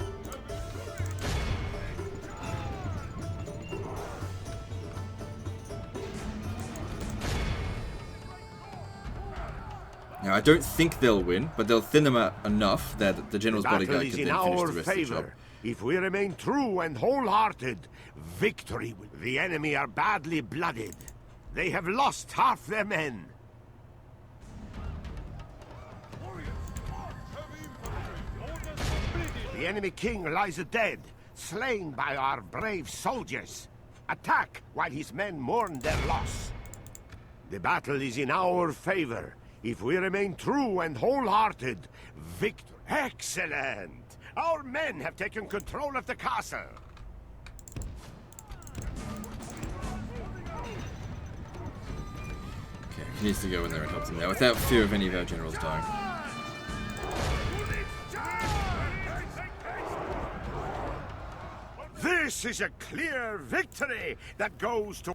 Now, I don't think they'll win, but they'll thin them out enough that the general's bodyguard Battle is can in then finish our the rest of the job. favor. If we remain true and wholehearted, victory will. The enemy are badly blooded. They have lost half their men. The enemy king lies dead, slain by our brave soldiers. Attack while his men mourn their loss. The battle is in our favor. If we remain true and wholehearted, victory. Excellent! Our men have taken control of the castle. Okay, he needs to go in there and help them now without fear of any of our generals dying. This is a clear victory that goes to...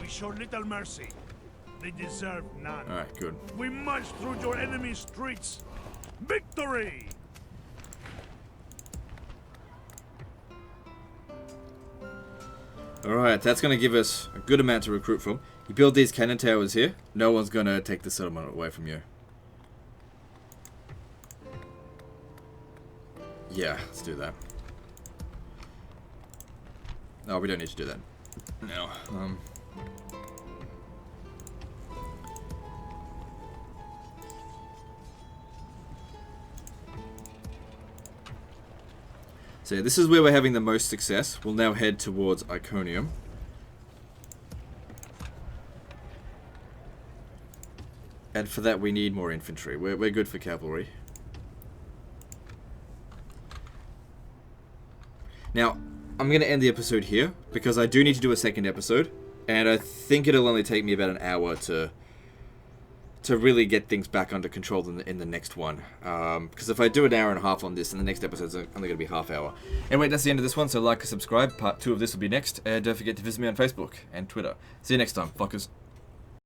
We show little mercy. They deserve none. Alright, good. We march through your enemy's streets. Victory! Alright, that's going to give us a good amount to recruit from. You build these cannon towers here, no one's going to take the settlement away from you. Yeah, let's do that. No, we don't need to do that. No. So yeah, this is where we're having the most success. We'll now head towards Iconium. And for that we need more infantry. We're good for cavalry. Now, I'm going to end the episode here, because I do need to do a second episode. And I think it'll only take me about an hour to really get things back under control in the next one. Because if I do an hour and a half on this, then the next episode's only going to be half hour. Anyway, that's the end of this one, so like and subscribe. Part 2 of this will be next. And don't forget to visit me on Facebook and Twitter. See you next time, fuckers.